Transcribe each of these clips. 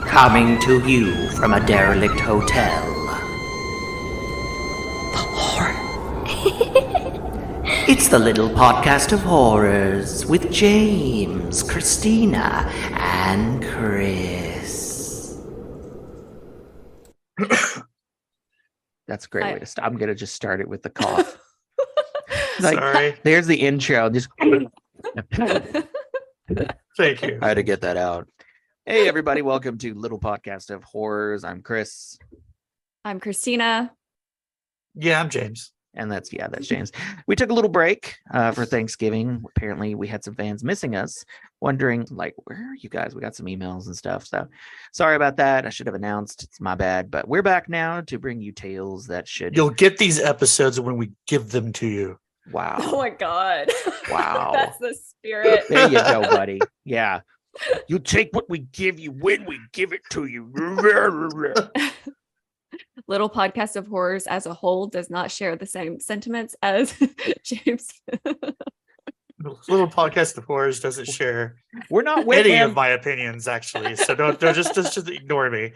Coming to you from a derelict hotel. The horror. It's the little podcast of horrors with James, Christina, and Chris. That's a great way to start. I'm gonna just start it with the cough. Like, Sorry. There's the intro. Just Thank you. I had to get that out. Hey everybody, welcome to Little Podcast of Horrors. I'm Chris. I'm Christina. Yeah, I'm James. And that's James. We took a little break for Thanksgiving. Apparently we had some fans missing us, wondering like, where are you guys? We got some emails and stuff. So sorry about that. I should have announced. It's my bad. But we're back now to bring you tales that should. You'll get these episodes when we give them to you. Wow. Oh my God. Wow. That's the spirit. There you go, buddy. Yeah. You take what we give you when we give it to you. Little Podcast of Horrors as a whole does not share the same sentiments as James. Little Podcast of Horrors doesn't share We're not with any him. of my opinions, actually. So don't just ignore me.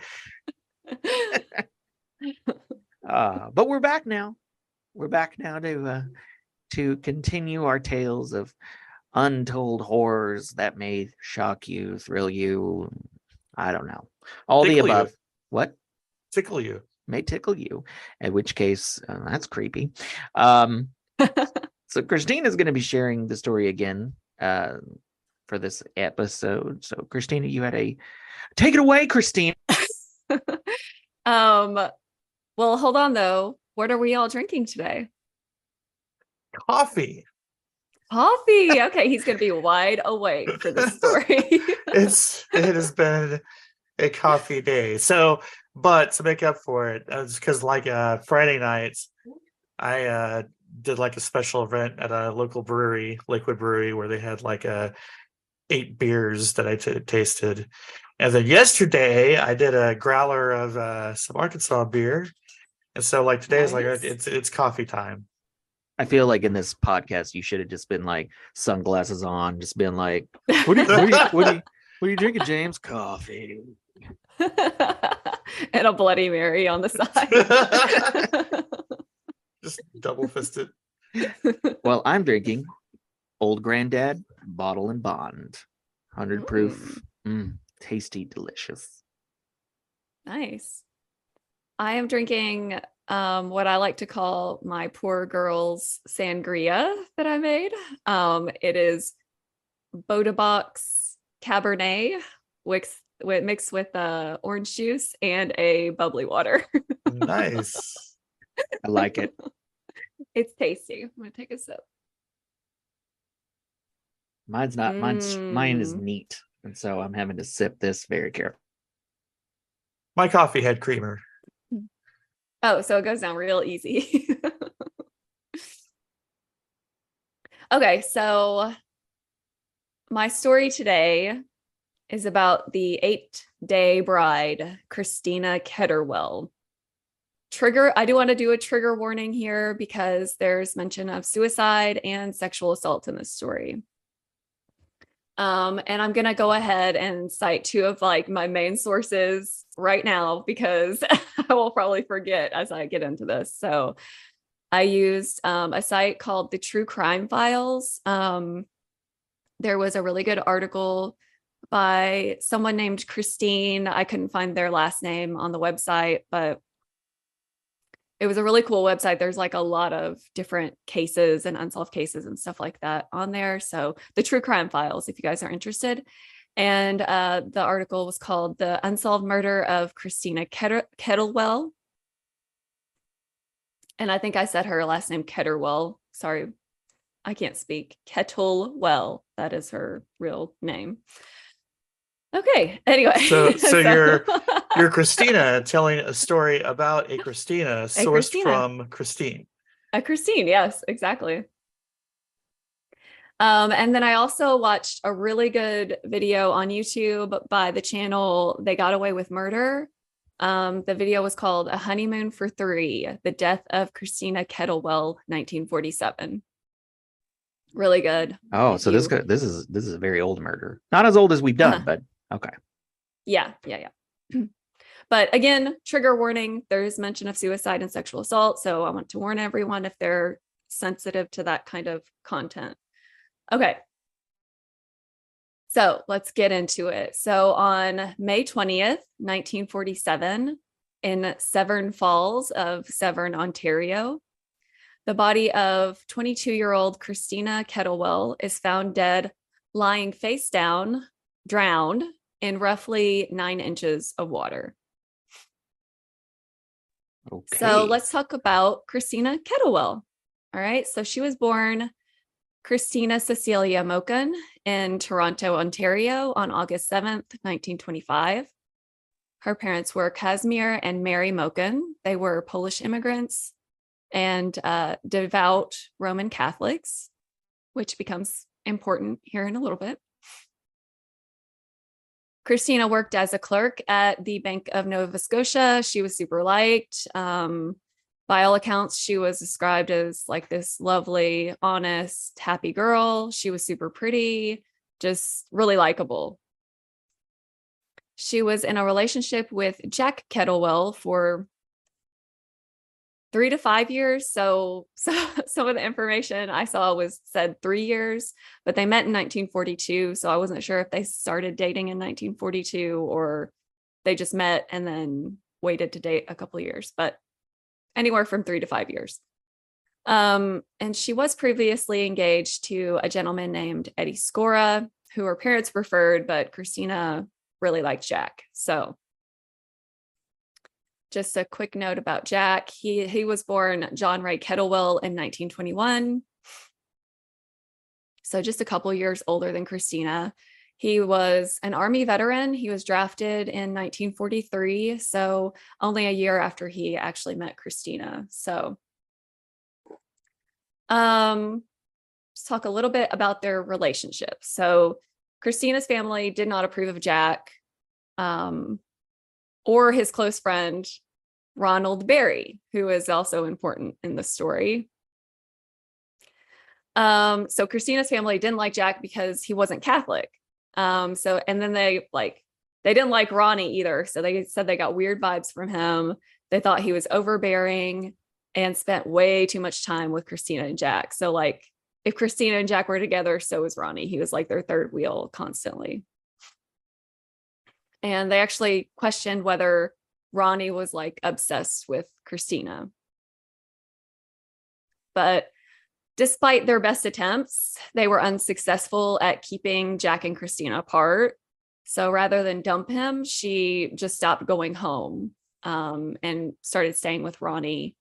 But we're back now. We're back now to continue our tales of untold horrors that may shock you, thrill you. I don't know. All Tickle the above. you. What? Tickle you. May tickle you. In which case, that's creepy. So Christina is going to be sharing the story again for this episode. So Christina, you had take it away, Christina. Well, hold on though. What are we all drinking today? Coffee. Coffee. Okay, he's gonna be wide awake for this story. It has been a coffee day. So, but to make up for it, because like Friday nights, I did like a special event at a local brewery, Liquid Brewery, where they had like 8 beers that I tasted. And then yesterday I did a growler of some Arkansas beer. And so like today is like Nice. it's coffee time. I feel like in this podcast, you should have just been like sunglasses on, just been like, what are you drinking, James? Coffee. And a Bloody Mary on the side. Just double fisted. Well, I'm drinking Old Granddad Bottle and Bond, 100 proof, tasty, delicious. Nice. I am drinking what I like to call my poor girl's sangria that I made. It is Bodabox Cabernet mixed with orange juice and a bubbly water. Nice. I like it. It's tasty. I'm gonna take a sip. Mine's not. Mine is neat, and so I'm having to sip this very carefully. My coffee had creamer. Oh, so it goes down real easy. Okay, so my story today is about the 8-day bride, Christina Ketterwell. I do want to do a trigger warning here because there's mention of suicide and sexual assault in this story. And I'm going to go ahead and cite 2 of like my main sources right now because I will probably forget as I get into this. So I used a site called the True Crime Files. There was a really good article by someone named Christine. I couldn't find their last name on the website, but it was a really cool website. There's like a lot of different cases and unsolved cases and stuff like that on there. So the True Crime Files, if you guys are interested. And the article was called The Unsolved Murder of Christina Kettlewell. And I think I said her last name Ketterwell. Sorry, I can't speak. Kettlewell. That is her real name. Okay. Anyway. So you're Christina telling a story about a Christina sourced from Christine. A Christine, yes, exactly. And then I also watched a really good video on YouTube by the channel They Got Away with Murder. The video was called A Honeymoon for Three, The Death of Christina Kettlewell, 1947. Really good. Oh, If so you- this is a very old murder. Not as old as we've done, but okay. Yeah. But again, trigger warning, there's mention of suicide and sexual assault. So I want to warn everyone if they're sensitive to that kind of content. Okay. So let's get into it. So on May 20th, 1947, in Severn Falls of Severn, Ontario, the body of 22-year-old Christina Kettlewell is found dead, lying face down, drowned in roughly 9 inches of water. Okay. So let's talk about Christina Kettlewell. All right. So she was born Christina Cecilia Moken in Toronto, Ontario on August 7th, 1925. Her parents were Casimir and Mary Moken. They were Polish immigrants and devout Roman Catholics, which becomes important here in a little bit. Christina worked as a clerk at the Bank of Nova Scotia. She was super liked. By all accounts, she was described as like this lovely, honest, happy girl. She was super pretty, just really likable. She was in a relationship with Jack Kettlewell for 3 to 5 years. So some of the information I saw said 3 years, but they met in 1942. So I wasn't sure if they started dating in 1942 or they just met and then waited to date a couple of years, but anywhere from 3 to 5 years. And she was previously engaged to a gentleman named Eddie Scora, who her parents preferred, but Christina really liked Jack. So just a quick note about Jack. He was born John Ray Kettlewell in 1921. So just a couple years older than Christina. He was an Army veteran. He was drafted in 1943, so only a year after he actually met Christina. So let's talk a little bit about their relationship. So Christina's family did not approve of Jack or his close friend, Ronald Berry, who is also important in the story. So Christina's family didn't like Jack because he wasn't Catholic. And then they didn't like Ronnie either. So they said they got weird vibes from him. They thought he was overbearing and spent way too much time with Christina and Jack. So like if Christina and Jack were together, so was Ronnie. He was like their third wheel constantly. And they actually questioned whether Ronnie was like obsessed with Christina. But despite their best attempts, they were unsuccessful at keeping Jack and Christina apart. So rather than dump him, she just stopped going home and started staying with Ronnie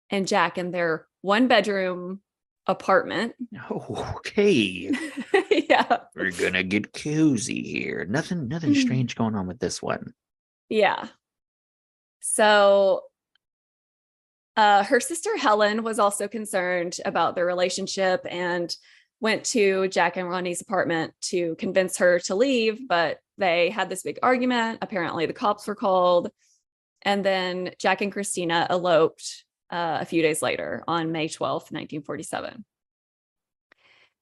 and Jack in their 1-bedroom apartment. Okay. Yeah. We're gonna get cozy here. Nothing strange going on with this one. Yeah. So her sister Helen was also concerned about their relationship and went to Jack and Ronnie's apartment to convince her to leave, but they had this big argument. Apparently the cops were called, and then Jack and Christina eloped a few days later on May 12th, 1947.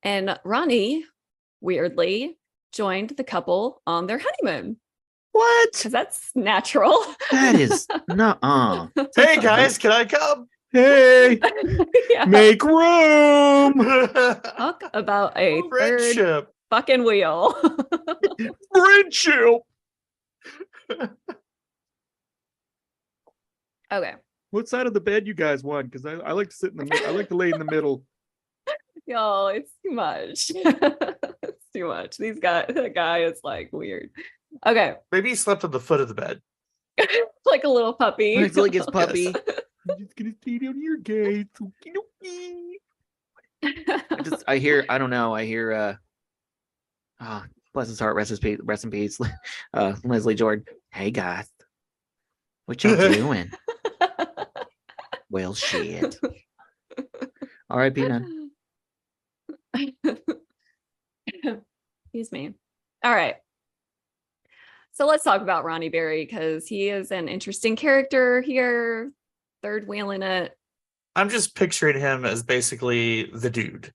And Ronnie, weirdly, joined the couple on their honeymoon. What? Because that's natural. That is nuh-uh. Hey guys, can I come? Hey, Yeah. make room. Talk about a third Friendship. fucking wheel. Friendship. Okay. What side of the bed you guys want? Because I like to sit in the middle. I like to lay in the middle. Y'all, it's too much. It's too much. That guy is like weird. Okay. Maybe he slept on the foot of the bed. Like a little puppy. It's like his puppy. Yes. I'm just gonna stay down here, guys. I hear bless his heart, rest in peace. Leslie Jordan. Hey guys. What y'all doing? Well shit. R.I.P. none. Excuse me. All right. So let's talk about Ronnie Berry because he is an interesting character here, third wheeling it. I'm just picturing him as basically the dude.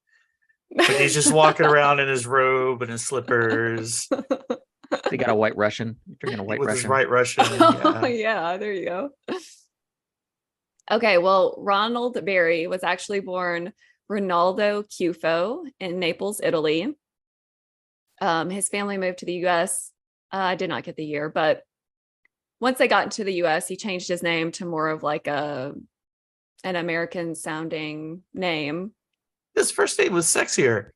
Like he's just walking around in his robe and his slippers He got a White Russian. You're drinking a White with his Russian. White Russian. Oh, Yeah. yeah, there you go. Okay, well, Ronald Berry was actually born Rinaldo Cufo in Naples, Italy. His family moved to the US. I did not get the year, but once they got into the US, he changed his name to more of like an American sounding name. His first name was sexier.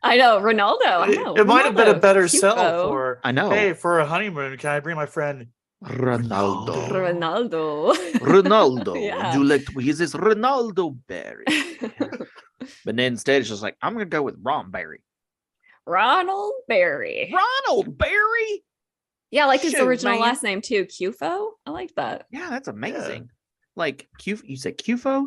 I know, Ronaldo. I know. It might have been a Ronaldo better Cufo. sell for, I know. hey, for a honeymoon, can I bring my friend Ronaldo. Ronaldo. Ronaldo. Yeah. Would you like to use this Ronaldo Berry? But then instead it's just like, I'm gonna go with Ron Berry. Ronald Berry. Ronald Berry? Yeah, I like his Shoot, original man. last name too, Cufo. I like that. Yeah, that's amazing. Like you said Cufo?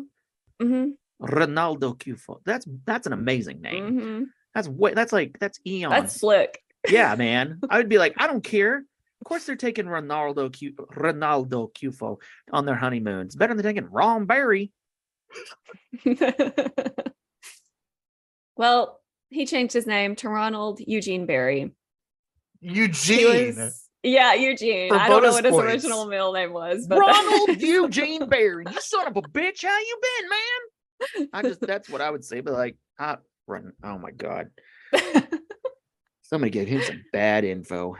Mm-hmm. Ronaldo Cufo. That's an amazing name. Mm-hmm. That's eons. That's slick. Yeah, man. I would be like, I don't care. Of course they're taking Ronaldo Cufo on their honeymoon. It's better than taking Ron Berry. Well, he changed his name to Ronald Eugene Berry. Eugene. Eugene. For I don't know bonus what his points. original middle name was, but Ronald Eugene Berry. You son of a bitch. How you been, man? That's what I would say. But like, oh my God. Somebody gave him some bad info.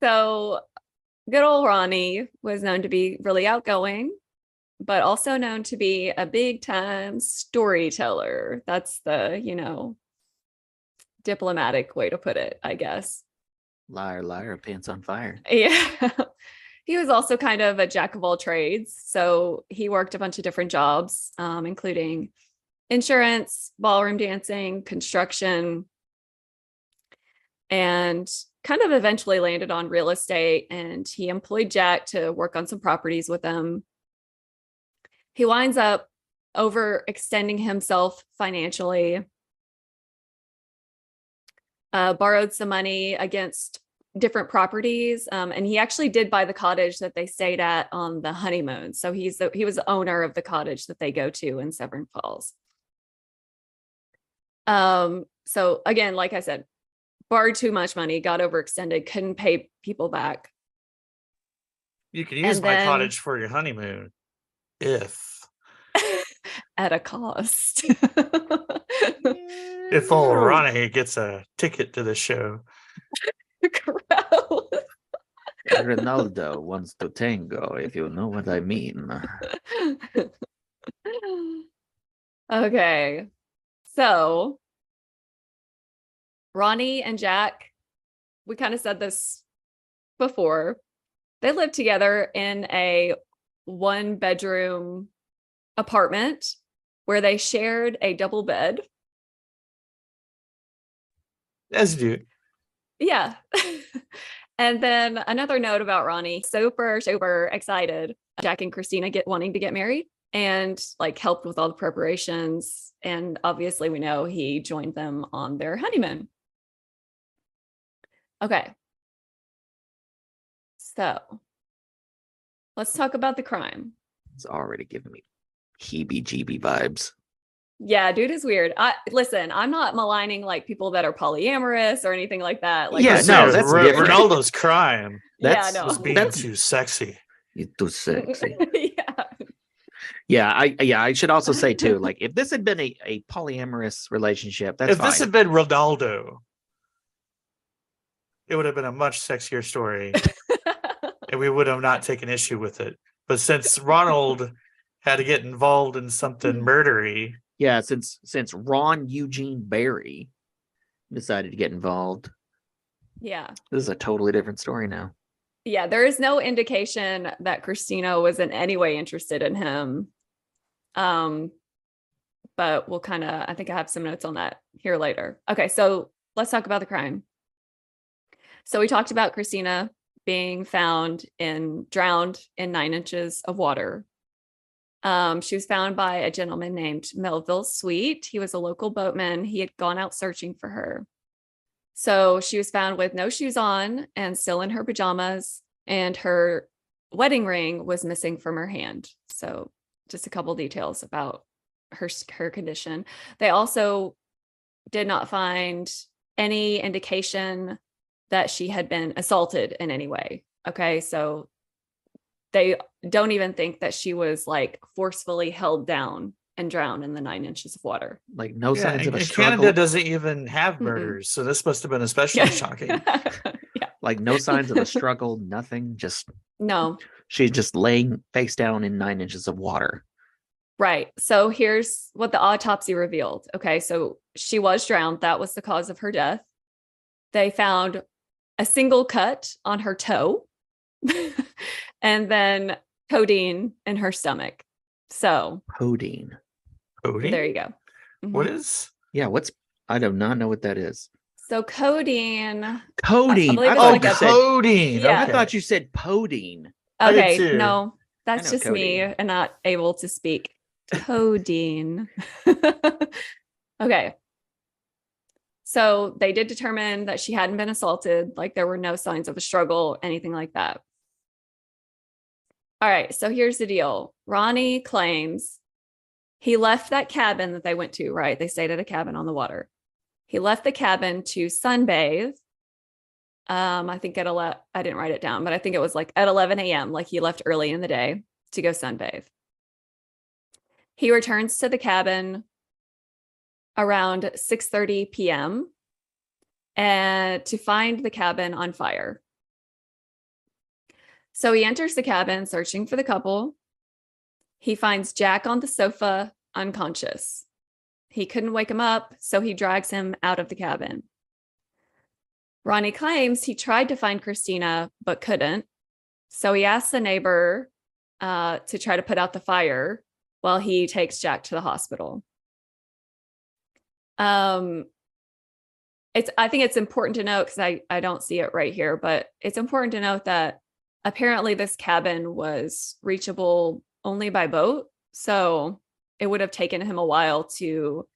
So good old Ronnie was known to be really outgoing, but also known to be a big time storyteller. That's the, diplomatic way to put it, I guess. Liar, liar, pants on fire. Yeah. He was also kind of a jack of all trades. So he worked a bunch of different jobs, including insurance, ballroom dancing, construction, and kind of eventually landed on real estate. And he employed Jack to work on some properties with him. He winds up overextending himself financially, borrowed some money against different properties. And he actually did buy the cottage that they stayed at on the honeymoon. So he was the owner of the cottage that they go to in Severn Falls. So again, like I said, borrowed too much money, got overextended, couldn't pay people back. You can use And my then- cottage for your honeymoon. If At a cost. if old Ronnie gets a ticket to the show. Gross. Ronaldo wants to tango, if you know what I mean. Okay. So Ronnie and Jack, we kind of said this before. They lived together in a 1-bedroom apartment where they shared a double bed. As you do. Yeah. And then another note about Ronnie, super excited. Jack and Christina wanting to get married and like helped with all the preparations. And obviously we know he joined them on their honeymoon. Okay. So let's talk about the crime. It's already giving me heebie-jeebie vibes. Yeah, dude is weird. Listen, I'm not maligning like people that are polyamorous or anything like that. Like, Yeah, This no, is that's different. Ronaldo's crime yeah, no. was being That's- too sexy. You're too sexy. Yeah. I should also say too, like if this had been a polyamorous relationship, that's If fine. this had been Ronaldo, it would have been a much sexier story, and we would have not taken issue with it. But since Ronald had to get involved in something murdery, Yeah, since Ron Eugene Berry decided to get involved, Yeah. this is a totally different story now. Yeah, there is no indication that Christina was in any way interested in him. But we'll I think I have some notes on that here later. Okay, so let's talk about the crime. So we talked about Christina being found drowned in 9 inches of water. She was found by a gentleman named Melville Sweet. He was a local boatman. He had gone out searching for her. So she was found with no shoes on and still in her pajamas, and her wedding ring was missing from her hand. So just a couple details about her condition. They also did not find any indication that she had been assaulted in any way. Okay, so they don't even think that she was like forcefully held down and drowned in the 9 inches of water. Like no Yeah, signs of a and struggle. Canada doesn't even have Mm-mm. murders, so this must have been especially shocking. Yeah. Like no signs of a struggle, nothing. Just No. she's just laying face down in 9 inches of water. Right. So here's what the autopsy revealed. Okay, so she was drowned. That was the cause of her death. They found a single cut on her toe and then codeine in her stomach. So Codeine. Cody? there you go. What Mhm. is? Yeah, I do not know what that is. So codeine. Codeine. believe I it's thought like you a- said. codeine. Yeah. I Okay. thought you said podine. I did Okay, too. no, that's know just me codeine. and not able to speak. Codeine. Okay. So they did determine that she hadn't been assaulted, like there were no signs of a struggle, anything like that. All right, so here's the deal. Ronnie claims he left that cabin that they went to, right? They stayed at a cabin on the water. He left the cabin to sunbathe. I think at 11, I didn't write it down, but I think it was like at 11 a.m., like he left early in the day to go sunbathe. He returns to the cabin around 6:30 p.m. and to find the cabin on fire. So he enters the cabin searching for the couple. He finds Jack on the sofa, unconscious. He couldn't wake him up, so he drags him out of the cabin. Ronnie claims he tried to find Christina, but couldn't. So he asks the neighbor to try to put out the fire while he takes Jack to the hospital. I think it's important to note, because I don't see it right here, but it's important to note that apparently this cabin was reachable only by boat. So it would have taken him a while to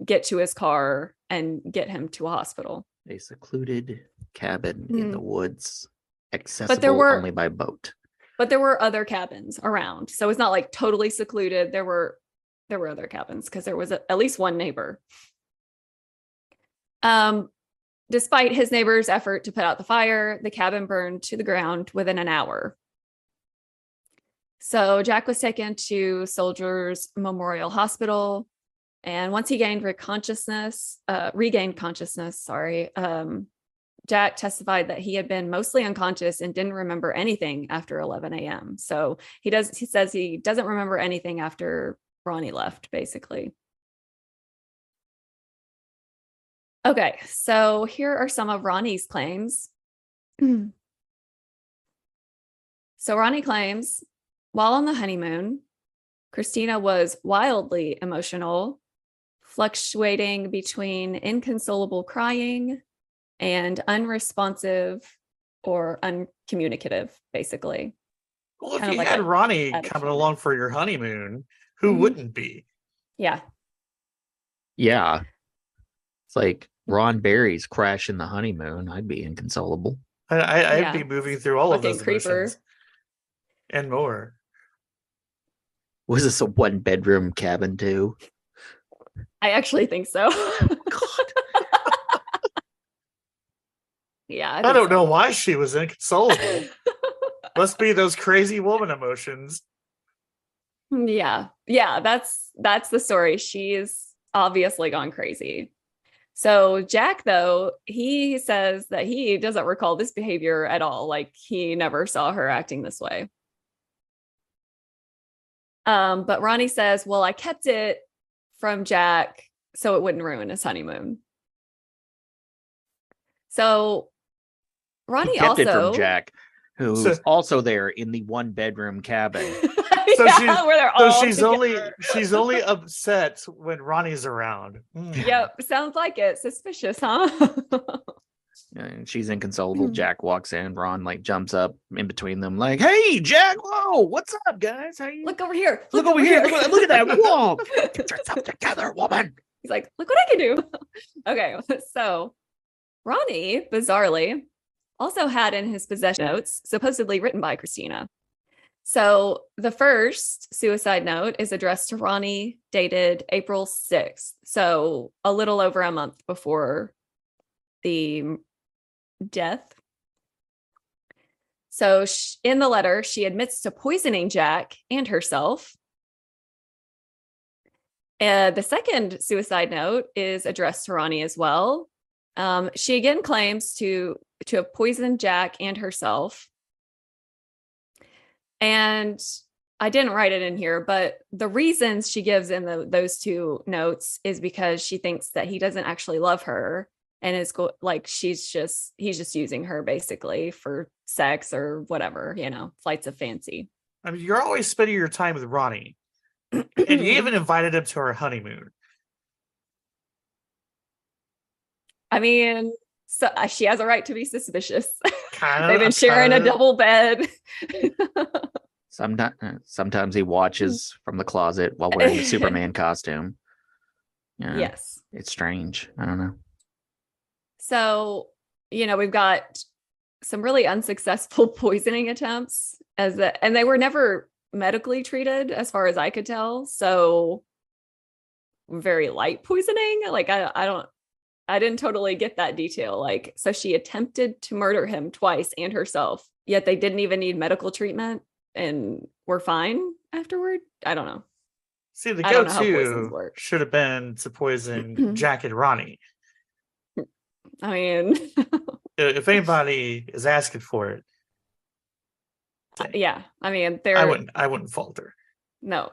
get to his car and get him to a hospital. A secluded cabin in the woods, accessible only by boat. But there were other cabins around. So it's not like totally secluded. There were other cabins because there was at least one neighbor. Despite his neighbor's effort to put out the fire, the cabin burned to the ground within an hour. So Jack was taken to Soldiers Memorial Hospital, and once he regained consciousness, Jack testified that he had been mostly unconscious and didn't remember anything after 11 a.m. So he says he doesn't remember anything after Ronnie left, basically. Okay, so here are some of Ronnie's claims. So Ronnie claims, while on the honeymoon, Christina was wildly emotional, fluctuating between inconsolable crying and unresponsive or uncommunicative, basically. Well, if Kind of you like had a Ronnie attitude. coming along for your honeymoon, who Mhm. wouldn't be? Yeah. Yeah. It's like Ron Barry's crashing the honeymoon. I'd be inconsolable. I'd Yeah. be moving through all of Fucking those creeper. emotions and more. Was this a 1-bedroom cabin too? I actually think so. God. Yeah. I don't know why she was inconsolable. Must be those crazy woman emotions. Yeah. That's the story. She's obviously gone crazy. So Jack, though, he says that he doesn't recall this behavior at all. Like he never saw her acting this way. But Ronnie says, well, I kept it from Jack so it wouldn't ruin his honeymoon. So Ronnie He kept also it from Jack, who's So- also there in the 1-bedroom cabin. So yeah, where they're So all she's together. only upset when Ronnie's around. Yep, sounds like it. Suspicious, huh? And she's inconsolable. Jack walks in. Ron like jumps up in between them, like, "Hey, Jack! Whoa, what's up, guys? How you? Look over here. Look over here! Look at that wall! Get yourself together, woman!" He's like, look what I can do. Okay, so Ronnie, bizarrely, also had in his possession notes supposedly written by Christina. So the first suicide note is addressed to Ronnie, dated April 6th. So a little over a month before the death. So in the letter, she admits to poisoning Jack and herself. The second suicide note is addressed to Ronnie as well. She again claims to have poisoned Jack and herself. And I didn't write it in here, but the reasons she gives in those two notes is because she thinks that he doesn't actually love her and is like he's just using her basically for sex or whatever, flights of fancy. I mean, you're always spending your time with Ronnie, and you even invited him to her honeymoon. I mean, so she has a right to be suspicious. Kind of. They've been sharing a double bed. Sometimes he watches from the closet while wearing the Superman costume. Yeah, yes. It's strange. I don't know. So, we've got some really unsuccessful poisoning attempts and they were never medically treated as far as I could tell. So very light poisoning. Like I didn't totally get that detail. Like, so she attempted to murder him twice and herself, yet they didn't even need medical treatment and were fine afterward. I don't know. See, the I don't know how go-to poisons work. should have been to poison Jack and Ronnie. I mean, If anybody is asking for it, yeah. I mean, I wouldn't falter. No.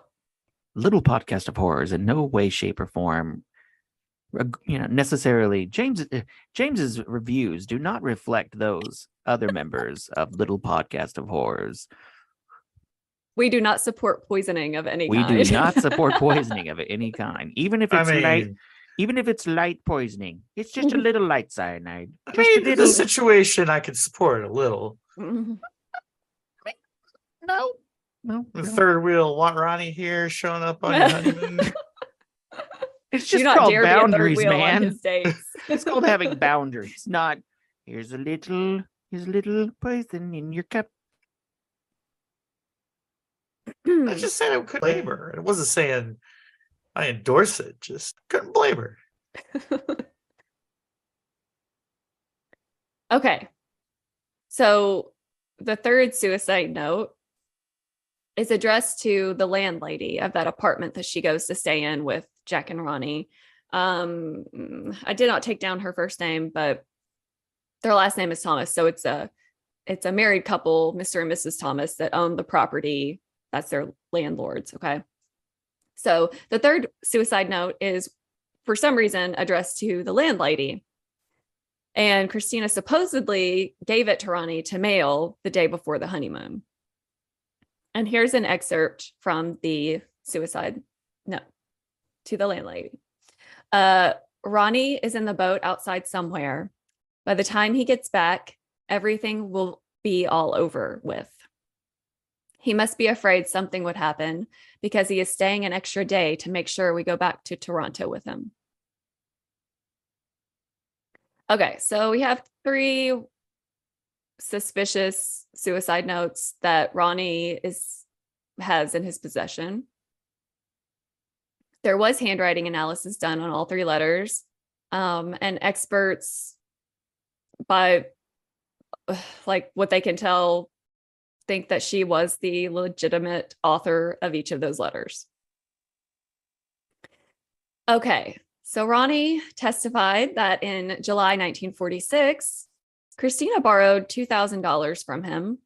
Little Podcast of Horrors in no way, shape, or form, necessarily James's reviews do not reflect those other members of Little Podcast of Horrors. We do not support poisoning of any kind. We do not support poisoning of any kind, even if it's light. Even if it's light poisoning, it's just a little light cyanide. The situation I could support a little. No. The third wheel, want Ronnie here showing up on your honeymoon. It's just called boundaries, man. It's called having boundaries. Not here's a little poison in your cup. I just said I couldn't blame her. It wasn't saying I endorse it. Just couldn't blame her. Okay. So the third suicide note is addressed to the landlady of that apartment that she goes to stay in with Jack and Ronnie. I did not take down her first name, but their last name is Thomas. So it's a married couple, Mr. and Mrs. Thomas, that own the property. That's their landlords. Okay. So the third suicide note is for some reason addressed to the landlady. And Christina supposedly gave it to Ronnie to mail the day before the honeymoon. And here's an excerpt from the suicide note to the landlady. Ronnie is in the boat outside somewhere. By the time he gets back, everything will be all over with. He must be afraid something would happen because he is staying an extra day to make sure we go back to Toronto with him. Okay, so we have 3 suspicious suicide notes that Ronnie has in his possession. There was handwriting analysis done on all 3 letters, and experts, by like what they can tell, think that she was the legitimate author of each of those letters. Okay, so Ronnie testified that in July 1946, Christina borrowed $2,000 from him,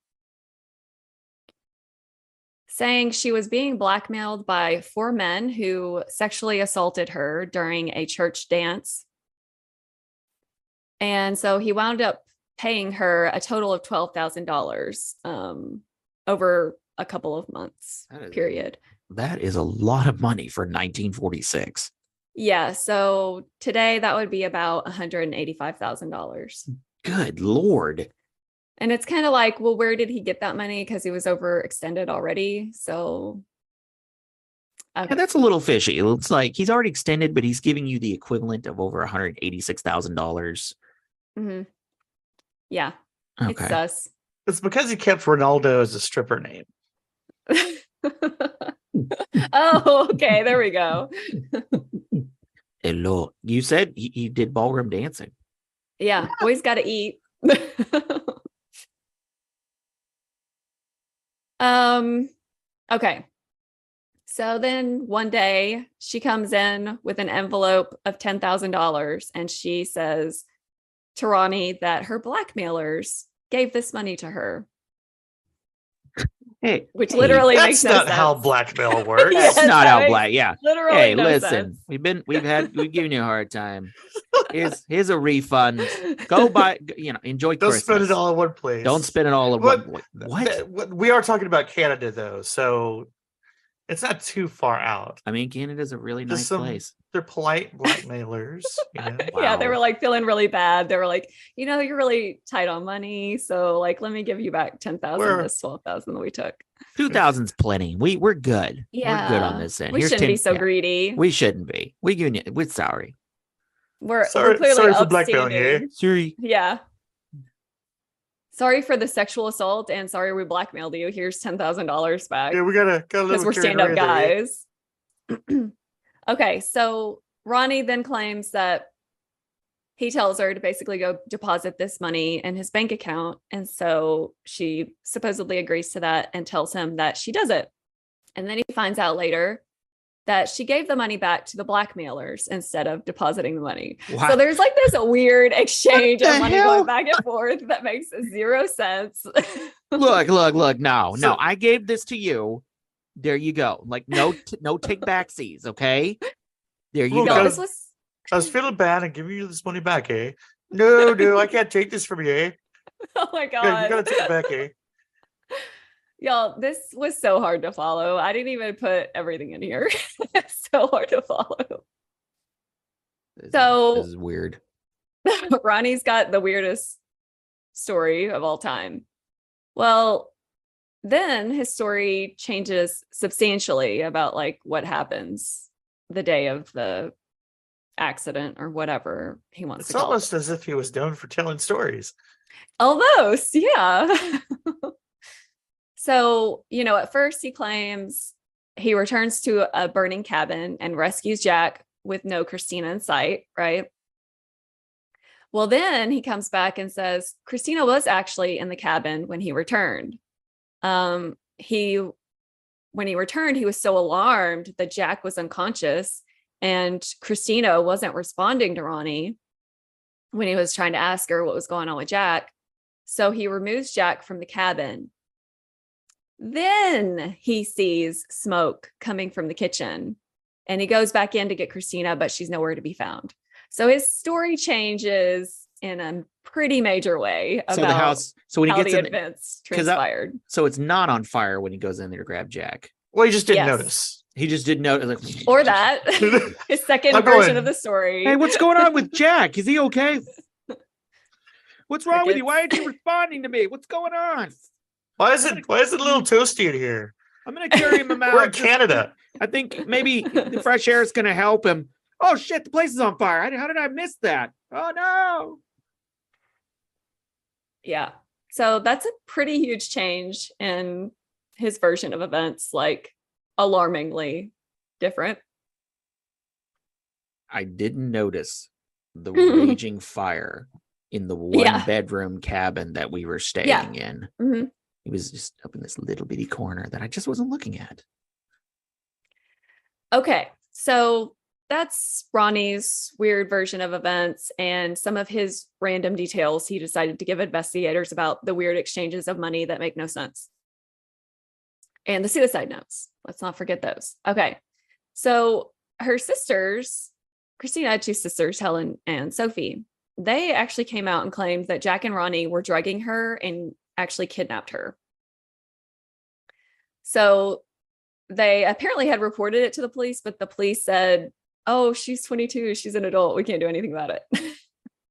saying she was being blackmailed by 4 men who sexually assaulted her during a church dance. And so he wound up paying her a total of $12,000 over a couple of months period. That is a lot of money for 1946. Yeah. So today that would be about $185,000. Good Lord. And it's kind of like, well, where did he get that money? Because he was overextended already. So okay. Yeah, that's a little fishy. It's like he's already extended, but he's giving you the equivalent of over $186,000. Mhm. Yeah, it's Okay. sus. It's because he kept Ronaldo as a stripper name. Oh, okay. There we go. Hello. You said he did ballroom dancing. Yeah, boys got to eat. Okay. So then one day she comes in with an envelope of $10,000 and she says to Ronnie that her blackmailers gave this money to her, Hey, which hey, literally That's makes no not sense. how blackmail works. Yes, that's not that how makes black. Yeah. literally Hey, no listen. sense. We've given you a hard time. Here's a refund. Go buy. Enjoy Don't Christmas. spend it all in one place. Don't spend it all in What- one. What? We are talking about Canada though, so it's not too far out. I mean, Canada's a really Just nice some- place. They're polite blackmailers. Yeah, they Wow. were like feeling really bad. They were like, you're really tight on money. So like, let me give you back 10,000 We're- this 12,000 that we took. 2000's plenty. We're good. Yeah. We're good on this end. We Here's shouldn't be 10 so yeah, greedy. We shouldn't be. We're sorry. We're Sorry clearly for blackmailing you. upstanding. Sorry. Yeah. Sorry for the sexual assault and sorry we blackmailed you. Here's $10,000 back. Yeah, we got a Because little we're carried stand-up away there, yeah. guys. Okay, so Ronnie then claims that he tells her to basically go deposit this money in his bank account. And so she supposedly agrees to that and tells him that she does it. And then he finds out later that she gave the money back to the blackmailers instead of depositing the money. Wow. So there's like this weird exchange What of the money hell? going back and forth that makes zero sense. Look. No. So- I gave this to you. There you go. Like no take backsies. Okay. There you Look, Y'all, go. this was I was feeling bad and giving you this money back, eh? No, I can't take this from you, eh? oh my You gotta god. take it back, eh? Y'all, this was so hard to follow. I didn't even put everything in here. It's so hard to follow. So- This is weird. Ronnie's got the weirdest story of all time. Well, then his story changes substantially about like what happens the day of the accident or whatever he wants It's to call it. almost as if he was known for telling stories. Almost, yeah. So, at first he claims he returns to a burning cabin and rescues Jack with no Christina in sight, right? Well, then he comes back and says Christina was actually in the cabin when he returned. When he returned, he was so alarmed that Jack was unconscious and Christina wasn't responding to Ronnie when he was trying to ask her what was going on with Jack. So he removes Jack from the cabin. Then he sees smoke coming from the kitchen and he goes back in to get Christina, but she's nowhere to be found. So his story changes in a pretty major way So about the house. So when he how gets the in, events 'cause that- transpired. so it's not on fire when he goes in there to grab Jack. Well, he just didn't Yes. notice. He just didn't know. Like, Or that. His second I'm version going, of the story. Hey, what's going on with Jack? Is he okay? What's wrong with you? Why aren't Crickets. you responding to me? What's going on? Why is it a little toasty in here? I'm gonna carry him out. We're in Canada. I think maybe the fresh air is gonna help him. Oh shit! The place is on fire. How did I miss that? Oh no! Yeah. So that's a pretty huge change in his version of events, like alarmingly different. I didn't notice the raging fire in the one Yeah. bedroom cabin that we were staying in. Mhm. It was just up in this little bitty corner that I just wasn't looking at. Okay. So that's Ronnie's weird version of events and some of his random details he decided to give investigators about the weird exchanges of money that make no sense. And the suicide notes. Let's not forget those. Okay. So her sisters, Christina had two sisters, Helen and Sophie. They actually came out and claimed that Jack and Ronnie were drugging her and actually kidnapped her. So they apparently had reported it to the police, but the police said, oh, she's 22. She's an adult. We can't do anything about it.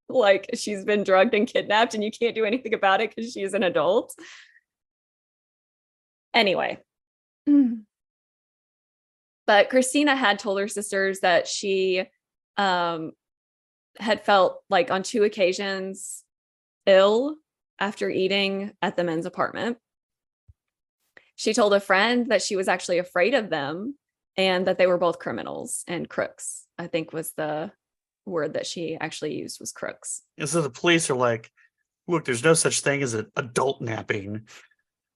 Like she's been drugged and kidnapped and you can't do anything about it because she's an adult. Anyway. But Christina had told her sisters that she had felt like on 2 occasions ill after eating at the men's apartment. She told a friend that she was actually afraid of them and that they were both criminals and crooks, I think was the word that she actually used, was crooks. And so the police are like, look, there's no such thing as an adult napping.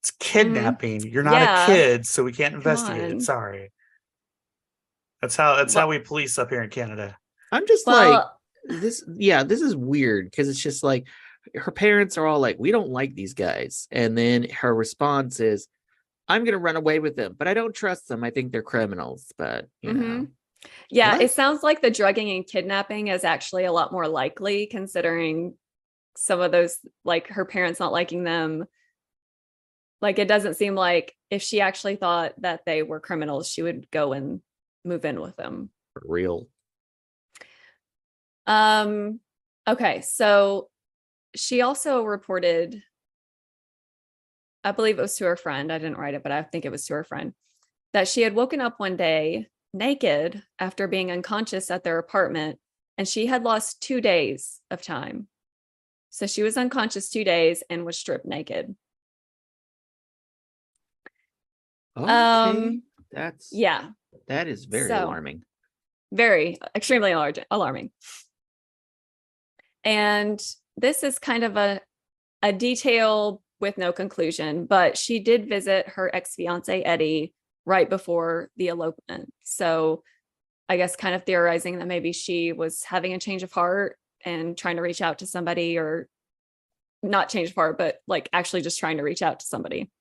It's kidnapping. You're not Yeah. a kid, so we can't investigate on. it. Sorry. That's how Well- we police up here in Canada. I'm just Well, this is weird because it's just like her parents are all like, we don't like these guys. And then her response is, I'm gonna run away with them, but I don't trust them. I think they're criminals. But you know. yeah, Well, it sounds like the drugging and kidnapping is actually a lot more likely, considering some of those, like her parents not liking them. Like, it doesn't seem like if she actually thought that they were criminals, she would go and move in with them. for real. Okay, so she also reported, I believe it was to her friend, I didn't write it, but I think it was to her friend, that she had woken up one day naked after being unconscious at their apartment, and she had lost 2 days of time. So she was unconscious 2 days and was stripped naked. Okay. That's Yeah, that is very So- alarming. very extremely alarming. And this is kind of a detail with no conclusion, but she did visit her ex-fiance Eddie right before the elopement. So I guess kind of theorizing that maybe she was having a change of heart and trying to reach out to somebody, or not change of heart, but like actually just trying to reach out to somebody.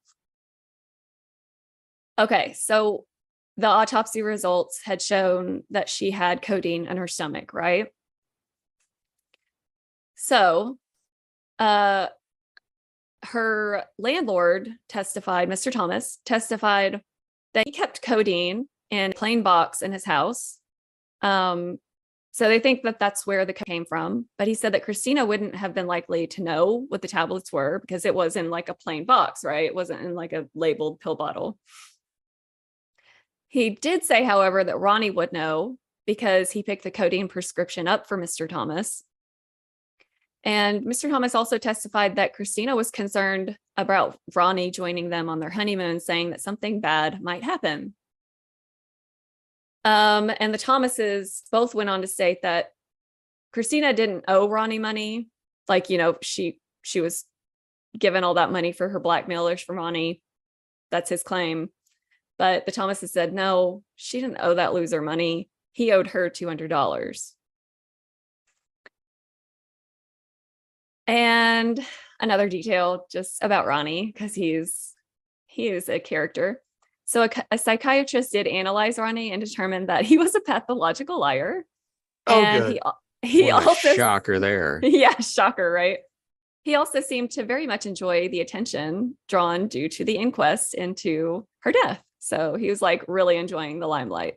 Okay, so the autopsy results had shown that she had codeine in her stomach, right? So, her landlord testified, Mr. Thomas testified that he kept codeine in a plain box in his house. So they think that that's where the came from. But he said that Christina wouldn't have been likely to know what the tablets were because it was in like a plain box, right? It wasn't in like a labeled pill bottle. He did say, however, that Ronnie would know because he picked the codeine prescription up for Mr. Thomas. And Mr. Thomas also testified that Christina was concerned about Ronnie joining them on their honeymoon, saying that something bad might happen. And the Thomases both went on to state that Christina didn't owe Ronnie money. Like, you know, she was given all that money for her blackmailers from Ronnie. That's his claim. But the Thomases said, no, she didn't owe that loser money. He owed her $200. And another detail just about Ronnie, because he is a character. So a psychiatrist did analyze Ronnie and determined that he was a pathological liar. Oh, And good. he What a also shocker there. yeah, shocker, right? He also seemed to very much enjoy the attention drawn due to the inquest into her death. So he was like really enjoying the limelight.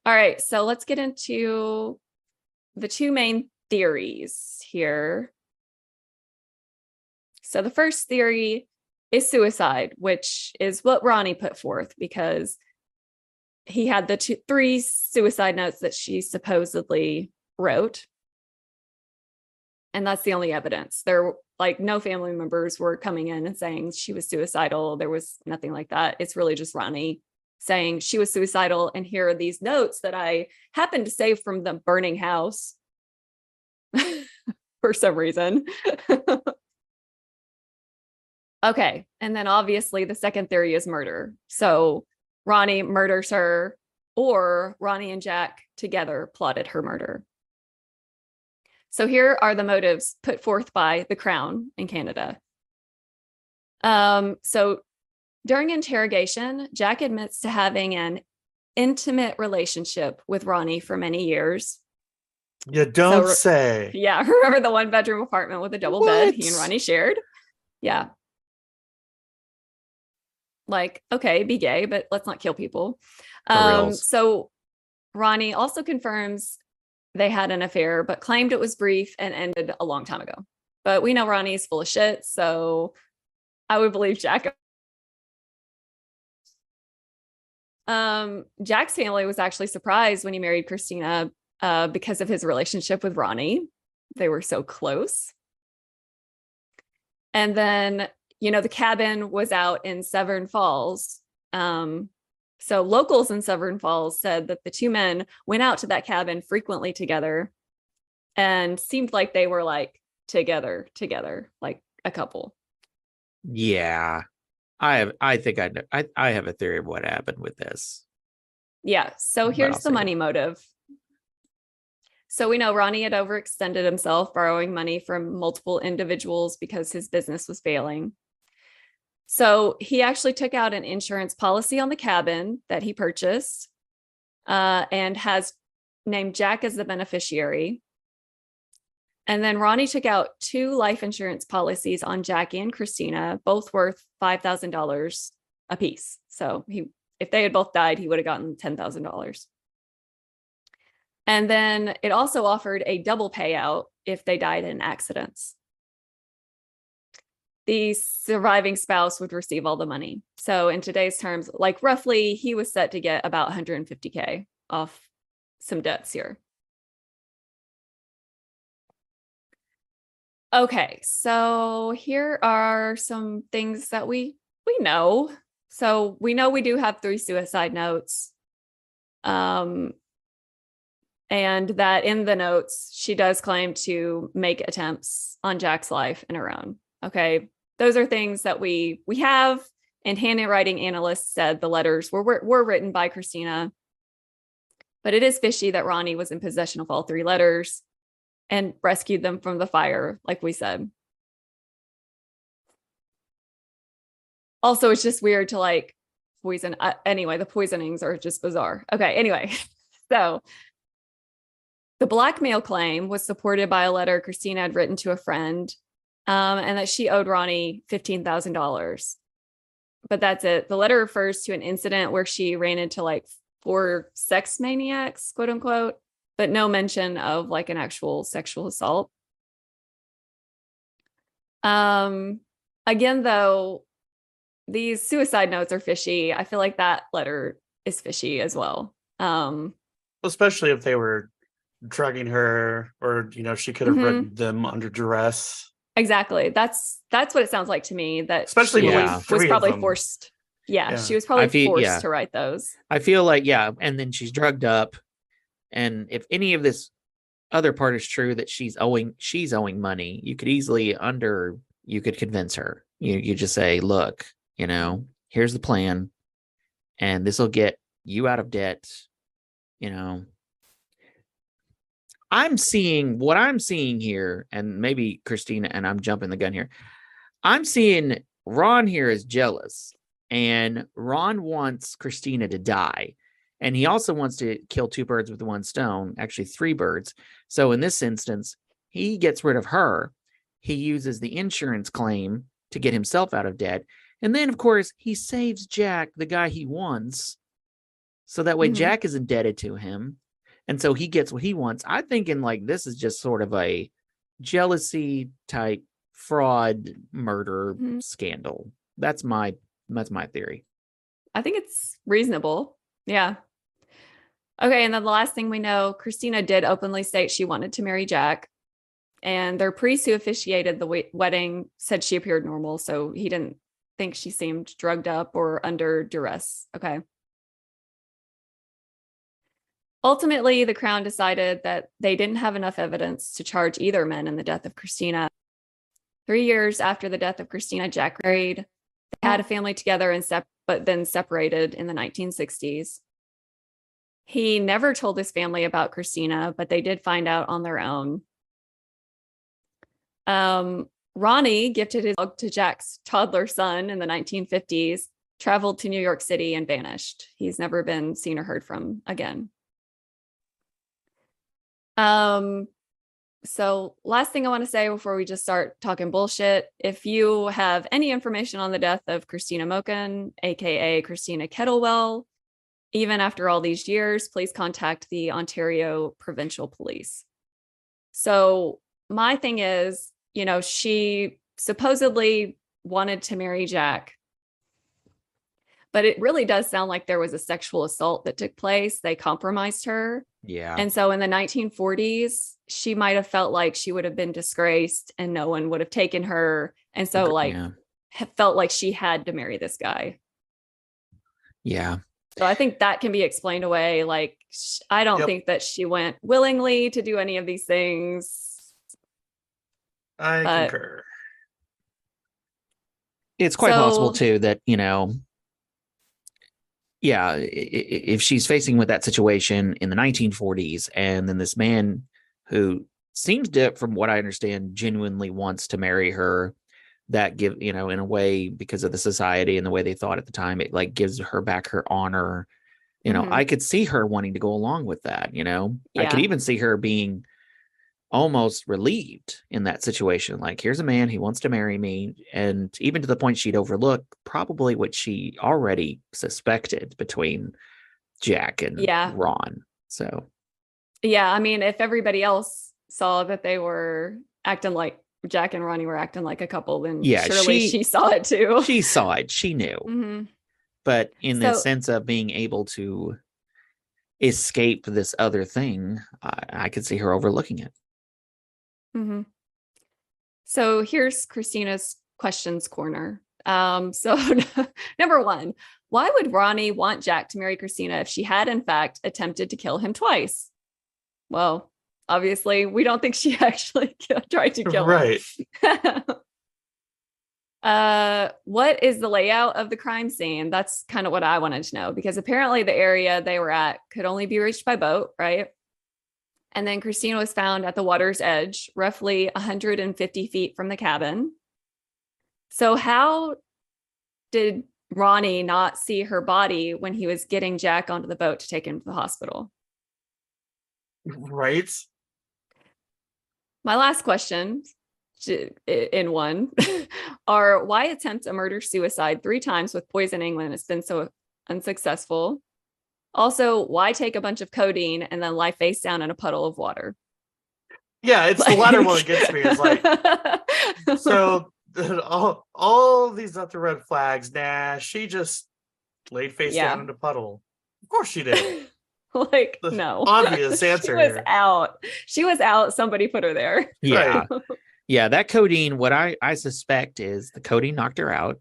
All right, so let's get into the two main theories here. So the first theory is suicide, which is what Ronnie put forth because he had the 3 suicide notes that she supposedly wrote. And that's the only evidence. There, like, no family members were coming in and saying she was suicidal. There was nothing like that. It's really just Ronnie saying she was suicidal. And here are these notes that I happened to save from the burning house for some reason. Okay. And then obviously the second theory is murder. So Ronnie murders her, or Ronnie and Jack together plotted her murder. So here are the motives put forth by the Crown in Canada. So during interrogation, Jack admits to having an intimate relationship with Ronnie for many years. You don't So- say. Yeah, remember the 1-bedroom apartment with a double bed he and What? Ronnie shared? Yeah. Like, okay, be gay, but let's not kill people. For reals. So Ronnie also confirms they had an affair, but claimed it was brief and ended a long time ago. But we know Ronnie is full of shit, so I would believe Jack. Jack's family was actually surprised when he married Christina because of his relationship with Ronnie. They were so close. And then, the cabin was out in Severn Falls. So locals in Severn Falls said that the two men went out to that cabin frequently together and seemed like they were like together, like a couple. Yeah. I think I know. I have a theory of what happened with this. Yeah. So But here's I'll the say money motive. So we know Ronnie had overextended himself, borrowing money from multiple individuals because his business was failing. So he actually took out an insurance policy on the cabin that he purchased, and has named Jack as the beneficiary. And then Ronnie took out 2 life insurance policies on Jackie and Christina, both worth $5,000 a piece. So if they had both died, he would have gotten $10,000. And then it also offered a double payout if they died in accidents. The surviving spouse would receive all the money. So in today's terms, like roughly, he was set to get about $150K off some debts here. Okay, so here are some things that we know. So we know we do have 3 suicide notes. And that in the notes, she does claim to make attempts on Jack's life in her own. Okay, those are things that we have, and handwriting analysts said the letters were written by Christina. But it is fishy that Ronnie was in possession of all 3 letters and rescued them from the fire, like we said. Also, it's just weird to like poison. Anyway, the poisonings are just bizarre. Okay, anyway, so the blackmail claim was supported by a letter Christina had written to a friend, and that she owed Ronnie $15,000. But that's it. The letter refers to an incident where she ran into like 4 sex maniacs, quote unquote, but no mention of like an actual sexual assault. Again, though, these suicide notes are fishy. I feel like that letter is fishy as well. Especially if they were drugging her, or she could have written them under duress. Exactly. That's what it sounds like to me. That Especially she Yeah. with 3 was of probably them. forced. Yeah, Yeah. she was probably I feel- forced yeah. to write those. I feel like, and then she's drugged up. And if any of this other part is true, that she's owing money, you could easily you could convince her. You just say, look, here's the plan, and this will get you out of debt. I'm seeing here, and maybe Christina, and I'm jumping the gun here. I'm seeing Ron here is jealous, and Ron wants Christina to die. And he also wants to kill 2 birds with 1 stone, actually 3 birds. So in this instance, he gets rid of her. He uses the insurance claim to get himself out of debt. And then, of course, he saves Jack, the guy he wants. So that way Jack is indebted to him. And so he gets what he wants. I'm thinking like this is just sort of a jealousy type fraud murder scandal. That's my theory. I think it's reasonable. Yeah. Okay, and then the last thing we know, Christina did openly state she wanted to marry Jack, and their priest who officiated the wedding said she appeared normal, so he didn't think she seemed drugged up or under duress. Okay. Ultimately, the Crown decided that they didn't have enough evidence to charge either men in the death of Christina. 3 years after the death of Christina, Jack married. They had a family together but then separated in the 1960s. He never told his family about Christina, but they did find out on their own. Ronnie gifted his dog to Jack's toddler son in the 1950s, traveled to New York City, and vanished. He's never been seen or heard from again. So last thing I want to say before we just start talking bullshit, if you have any information on the death of Christina Moken, aka Christina Kettlewell, even after all these years, please contact the Ontario Provincial Police. So my thing is, she supposedly wanted to marry Jack, But it really does sound like there was a sexual assault that took place. They compromised her. Yeah. And so in the 1940s, she might have felt like she would have been disgraced and no one would have taken her. And so like yeah. felt like she had to marry this guy. Yeah. So I think that can be explained away. Like, I don't Yep. think that she went willingly to do any of these things. I But- concur. It's quite possible So- too that, you know, yeah, if she's facing with that situation in the 1940s, and then this man who seems to, from what I understand, genuinely wants to marry her, that give, you know, in a way, because of the society and the way they thought at the time, it like gives her back her honor. You know, Mhm. I could see her wanting to go along with that, you know. I could Yeah. even see her being almost relieved in that situation. Like, here's a man, he wants to marry me. And even to the point she'd overlook probably what she already suspected between Jack and Yeah. Ron. So, Yeah. I mean, if everybody else saw that they were acting like Jack and Ronnie were acting like a couple, then Yeah, surely she saw it too. she saw it, she knew. Mhm. But in the So- sense of being able to escape this other thing, I could see her overlooking it. Mhm. So here's Christina's questions corner. So number one, why would Ronnie want Jack to marry Christina if she had in fact attempted to kill him twice? Well, obviously we don't think she actually tried to kill him. Right. What is the layout of the crime scene? That's kind of what I wanted to know, because apparently the area they were at could only be reached by boat, right? And then Christina was found at the water's edge, roughly 150 feet from the cabin. So how did Ronnie not see her body when he was getting Jack onto the boat to take him to the hospital? Right. My last question in one are, why attempt a murder suicide 3 times with poisoning when it's been so unsuccessful? Also, why take a bunch of codeine and then lie face down in a puddle of water? Yeah, it's the latter one that gets me. It's like, so all these other red flags. Nah, she just laid face Yeah. down in a puddle. Of course she did. Like, The no. obvious She answer was here. out. She was out. Somebody put her there. Yeah. Yeah, that codeine, what I suspect is the codeine knocked her out.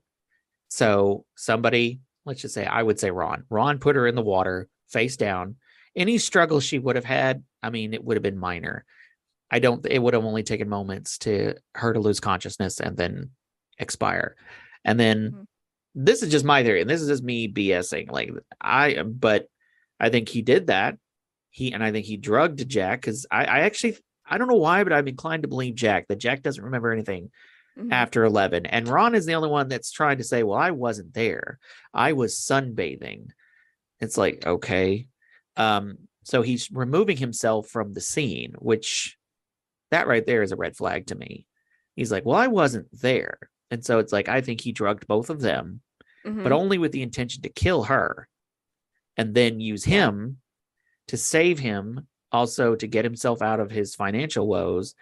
So somebody, let's just say, I would say Ron put her in the water face down. Any struggle she would have had, I mean, it would have been minor. It would have only taken moments to her to lose consciousness and then expire. And then Mhm. this is just my theory, and this is just me BSing. But I think he did that. I think he drugged Jack, because I don't know why, but I'm inclined to believe Jack, that Jack doesn't remember anything Mhm. after 11. And Ron is the only one that's trying to say, well, I wasn't there. I was sunbathing. It's like, okay. So he's removing himself from the scene, which that right there is a red flag to me. He's like, well, I wasn't there. And so it's like, I think he drugged both of them, Mhm. but only with the intention to kill her and then use Yeah. him to save him, also to get himself out of his financial woes.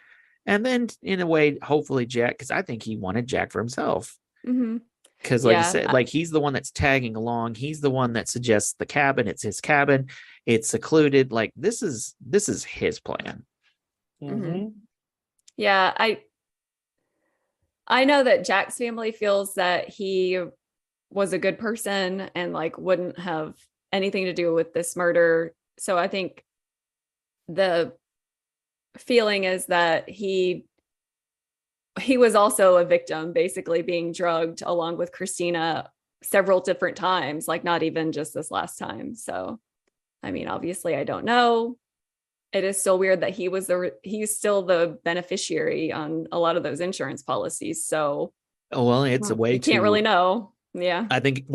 And then in a way, hopefully Jack, because I think he wanted Jack for himself. Mhm. Because like I Yeah, said, like he's the one that's tagging along. He's the one that suggests the cabin. It's his cabin. It's secluded. Like this is his plan. Mhm. Yeah, I know that Jack's family feels that he was a good person and like wouldn't have anything to do with this murder. So I think the feeling is that he was also a victim, basically being drugged along with Christina several different times, like not even just this last time. So, I mean, obviously I don't know. It is still weird that he's still the beneficiary on a lot of those insurance policies. So Oh, well, it's a way you to. can't really know. Yeah. I think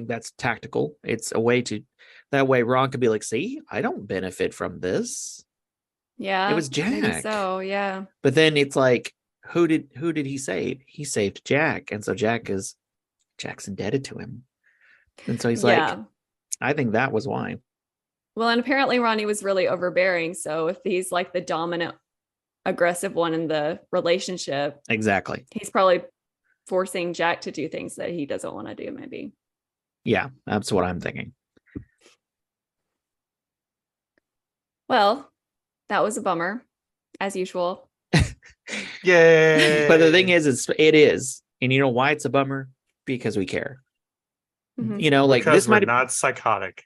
that's tactical. It's a way to, that way Ron could be like, see, I don't benefit from this. Yeah. It was Maybe Jack. so. Yeah. But then it's like, who did he save? He saved Jack. And so Jack's indebted to him. And so he's like, Yeah. I think that was why. Well, and apparently Ronnie was really overbearing. So if he's like the dominant, aggressive one in the relationship, Exactly. he's probably forcing Jack to do things that he doesn't want to do, maybe. Yeah, that's what I'm thinking. Well, that was a bummer, as usual. Yay! But the thing is, it is, and you know why it's a bummer? Because we care. Mhm. You know, like because we're this not psychotic.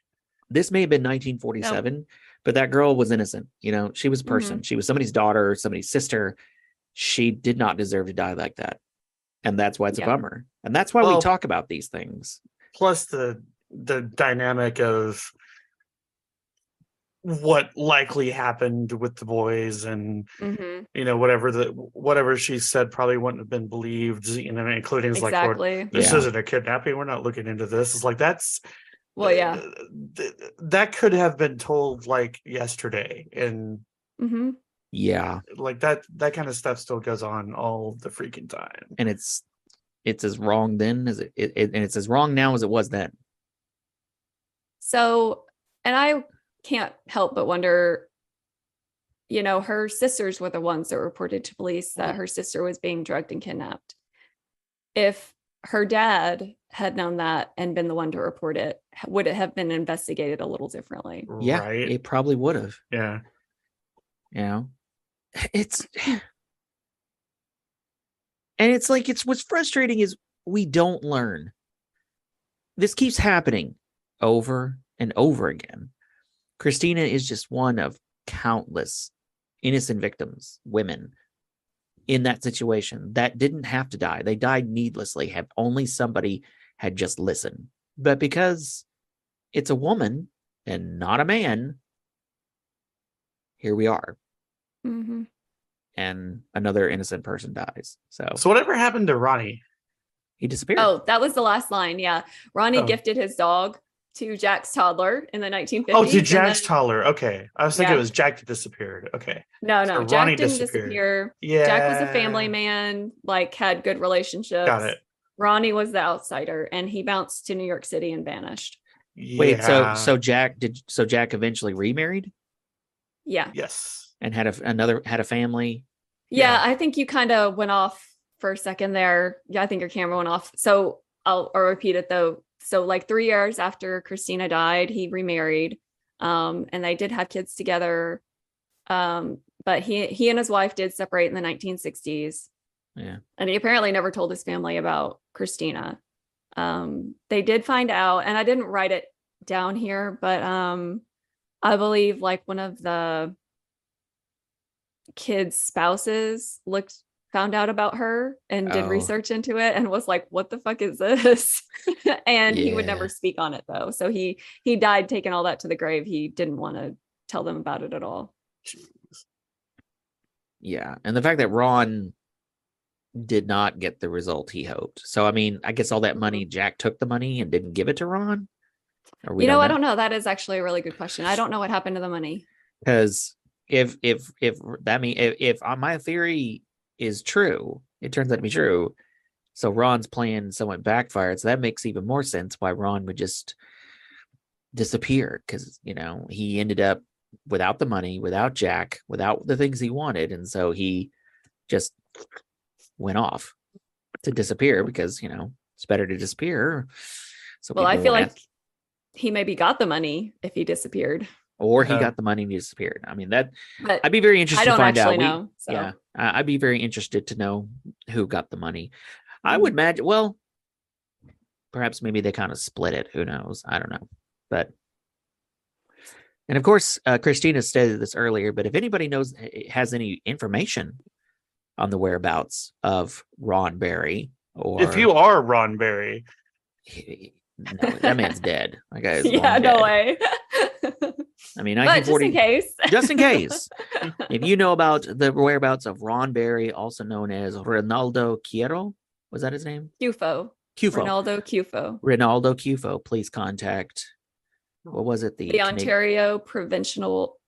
may have been 1947, but that girl was innocent. You know, she was a person. She was somebody's daughter, somebody's sister. She did not deserve to die like that, and that's why it's a Yeah. bummer. And that's why we Well, talk about these things. Plus the dynamic of what likely happened with the boys, and Mhm. whatever she said probably wouldn't have been believed, including like, Lord, Exactly. this Yeah. isn't a kidnapping, we're not looking into this. It's like that's Well, yeah. that could have been told like yesterday, and hmm Yeah, like that kind of stuff still goes on all the freaking time. and it's as wrong then as and it's as wrong now as it was then. So, and I can't help but wonder, her sisters were the ones that reported to police that her sister was being drugged and kidnapped. If her dad had known that and been the one to report it, would it have been investigated a little differently? Yeah, Right? it probably would have. Yeah. You know, it's and it's like what's frustrating is we don't learn. This keeps happening over and over again. Christina is just one of countless innocent victims, women in that situation that didn't have to die. They died needlessly, have only somebody had just listened. But because it's a woman and not a man, here we are. Mm-hmm. And another innocent person dies. So whatever happened to Ronnie? he disappeared. Oh, that was the last line. Yeah. Ronnie Oh. gifted his dog to Jack's toddler in the 1950s. Oh, to and Jack's then- toddler. Okay. I was thinking Yeah. it was Jack that disappeared. Okay. No, So Jack Ronnie didn't disappeared. disappear. Yeah. Jack was a family man, like had good relationships. Got it. Ronnie was the outsider, and he bounced to New York City and vanished. Wait, Yeah. so Jack eventually remarried Yeah. Yes. and had a family? Yeah, Yeah. I think you kind of went off for a second there. Yeah, I think your camera went off. So I'll repeat it though. So like 3 years after Christina died, he remarried. And they did have kids together. But he and his wife did separate in the 1960s. Yeah. And he apparently never told his family about Christina. They did find out, and I didn't write it down here, but I believe like one of the kids' spouses found out about her and did Oh. research into it and was like, what the fuck is this? And he would Yeah. never speak on it though. So he died taking all that to the grave. He didn't want to tell them about it at all. Yeah. And the fact that Ron did not get the result he hoped. So I mean, I guess all that money, Jack took the money and didn't give it to Ron. Or we I don't know. That is actually a really good question. I don't know what happened to the money. Because if my theory is true, it turns out to be true. So Ron's plan somewhat backfired. So that makes even more sense why Ron would just disappear, because he ended up without the money, without Jack, without the things he wanted, and so he just went off to disappear because it's better to disappear. So Well, I people feel won't like he maybe got the money if he disappeared. or he got the money and he disappeared. I mean, that But I'd be very interested I don't to find actually out. know. So. Yeah, I'd be very interested to know who got the money. I would imagine. Well, perhaps maybe they kind of split it. Who knows? I don't know. But and of course, Christina stated this earlier. But if anybody has any information on the whereabouts of Ron Barry, or If you are Ron Barry, no, that man's dead. That guy is Yeah, long no dead. way. I mean, But just 1940. in case. Just in case. If you know about the whereabouts of Ron Barry, also known as Ronaldo Quiero, was that his name? Cufo. Cufo. Ronaldo Cufo. Ronaldo Cufo, please contact. What was it? The Ontario Provincial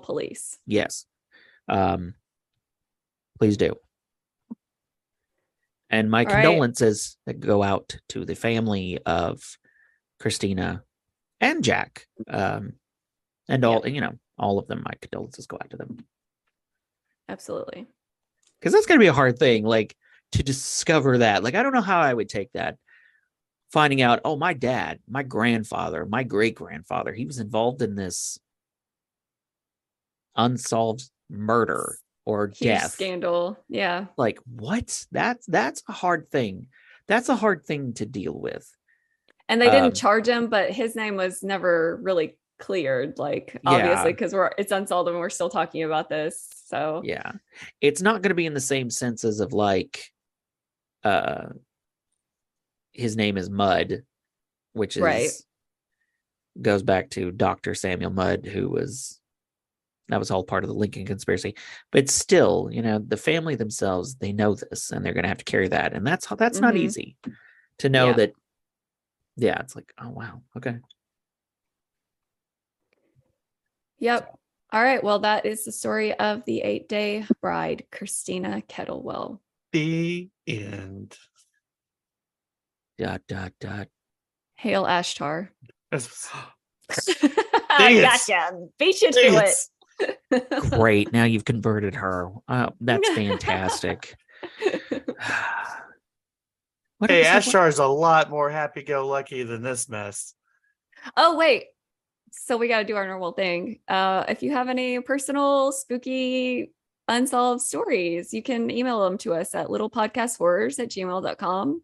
Police. Yes. Please do. And my All right. condolences that go out to the family of Christina and Jack. And all of them. My condolences go out to them. Absolutely. Because that's going to be a hard thing, like, to discover that. Like, I don't know how I would take that finding out, oh, my dad, my grandfather, my great grandfather, he was involved in this unsolved murder or Huge death. scandal. Yeah. Like, what? That's a hard thing. That's a hard thing to deal with. And they didn't charge him, but his name was never really cleared, like, obviously, because it's unsolved and we're still talking about this. So yeah, it's not going to be in the same senses of like his name is Mudd, which is goes back to Dr. Samuel Mudd, that was all part of the Lincoln conspiracy. But still, the family themselves, they know this and they're going to have to carry that. And that's not easy to know that. Yeah, it's like, oh, wow. Okay. Yep. All right. Well, that is the story of the 8-day bride, Christina Kettlewell. The end. ... Hail Ashtar. Dang it. Gotcha. Beat you to Dang it. Great. Now you've converted her. That's fantastic. Hey, Ashar's a lot more happy-go-lucky than this mess. Oh, wait. So we got to do our normal thing. If you have any personal, spooky, unsolved stories, you can email them to us at littlepodcasthorrors@gmail.com.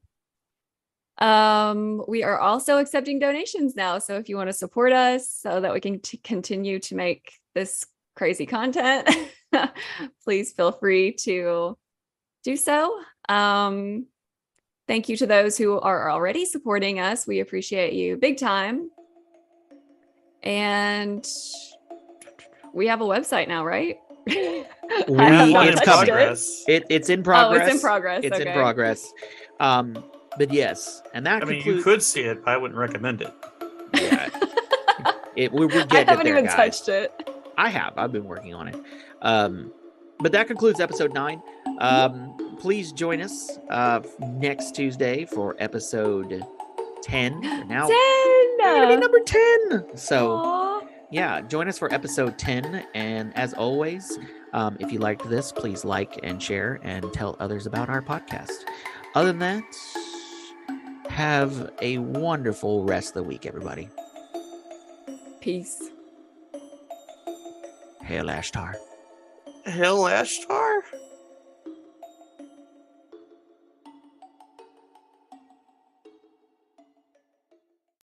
We are also accepting donations now. So if you want to support us so that we can continue to make this crazy content, please feel free to do so. Thank you to those who are already supporting us. We appreciate you big time. And we have a website now, right? It's coming. It's in progress. Oh, it's in progress. It's in progress. But yes, and that concludes... you could see it, but I wouldn't recommend it. Yeah. We're getting I haven't it there, even guys. touched it. I have. I've been working on it. But that concludes episode 9. Please join us next Tuesday for episode 10. We're 10! gonna be number 10. So Aww. yeah, join us for episode 10. And as always, if you liked this, please like and share and tell others about our podcast. Other than that, have a wonderful rest of the week, everybody. Peace. Hail Ashtar. Hail Ashtar?